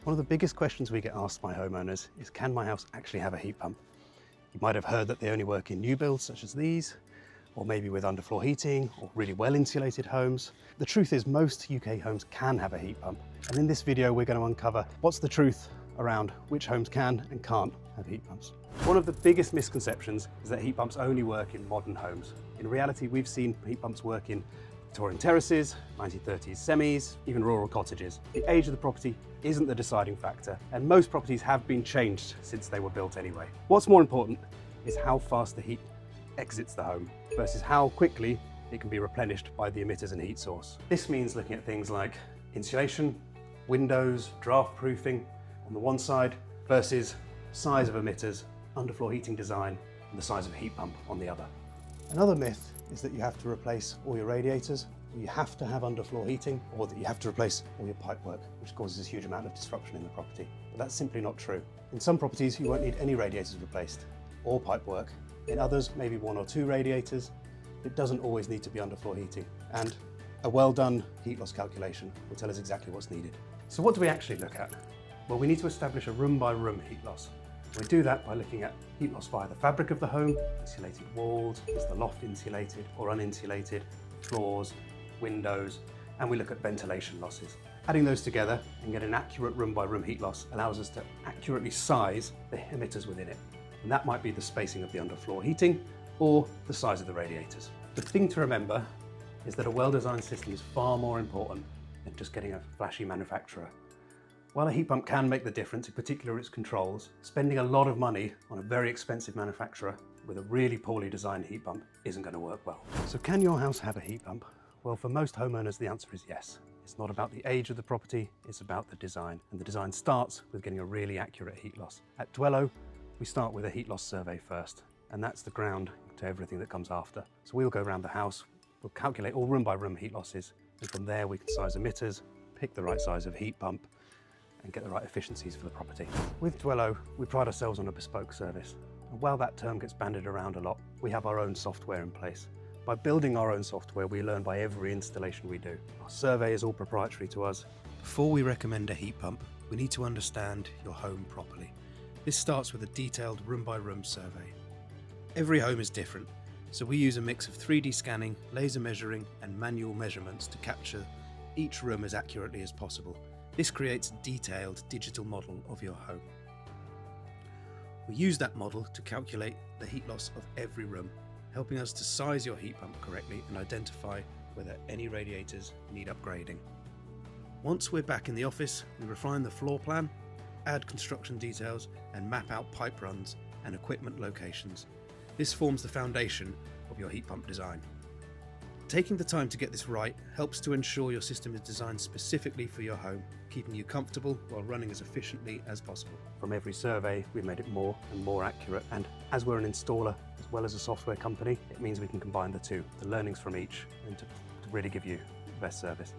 One of the biggest questions we get asked by homeowners is, can my house actually have a heat pump? You might have heard that they only work in new builds such as these, or maybe with underfloor heating or really well insulated homes. The truth is most UK homes can have a heat pump. And in this video, we're going to uncover what's the truth around which homes can and can't have heat pumps. One of the biggest misconceptions is that heat pumps only work in modern homes. In reality, we've seen heat pumps work in Victorian terraces, 1930s semis, even rural cottages. The age of the property isn't the deciding factor, and most properties have been changed since they were built anyway. What's more important is how fast the heat exits the home versus how quickly it can be replenished by the emitters and heat source. This means looking at things like insulation, windows, draft proofing on the one side versus size of emitters, underfloor heating design, and the size of a heat pump on the other. Another myth is that you have to replace all your radiators, or you have to have underfloor heating, or that you have to replace all your pipework, which causes a huge amount of disruption in the property. But that's simply not true. In some properties, you won't need any radiators replaced, or pipework. In others, maybe 1 or 2 radiators. It doesn't always need to be underfloor heating. And a well-done heat loss calculation will tell us exactly what's needed. So what do we actually look at? Well, we need to establish a room-by-room heat loss. We do that by looking at heat loss via the fabric of the home, insulated walls, is the loft insulated or uninsulated, floors, windows, and we look at ventilation losses. Adding those together and get an accurate room-by-room heat loss allows us to accurately size the emitters within it. And that might be the spacing of the underfloor heating or the size of the radiators. The thing to remember is that a well-designed system is far more important than just getting a flashy manufacturer. While a heat pump can make the difference, in particular its controls, spending a lot of money on a very expensive manufacturer with a really poorly designed heat pump isn't going to work well. So can your house have a heat pump? Well, for most homeowners, the answer is yes. It's not about the age of the property, it's about the design. And the design starts with getting a really accurate heat loss. At Dwellow, we start with a heat loss survey first, and that's the ground to everything that comes after. So we'll go around the house, we'll calculate all room by room heat losses, and from there we can size emitters, pick the right size of heat pump, and get the right efficiencies for the property. With Dwellow, we pride ourselves on a bespoke service. And while that term gets bandied around a lot, we have our own software in place. By building our own software, we learn by every installation we do. Our survey is all proprietary to us. Before we recommend a heat pump, we need to understand your home properly. This starts with a detailed room-by-room survey. Every home is different, so we use a mix of 3D scanning, laser measuring, and manual measurements to capture each room as accurately as possible. This creates a detailed digital model of your home. We use that model to calculate the heat loss of every room, helping us to size your heat pump correctly and identify whether any radiators need upgrading. Once we're back in the office, we refine the floor plan, add construction details, and map out pipe runs and equipment locations. This forms the foundation of your heat pump design. Taking the time to get this right helps to ensure your system is designed specifically for your home, keeping you comfortable while running as efficiently as possible. From every survey, we've made it more and more accurate, and as we're an installer as well as a software company, it means we can combine the two, the learnings from each, and to really give you the best service.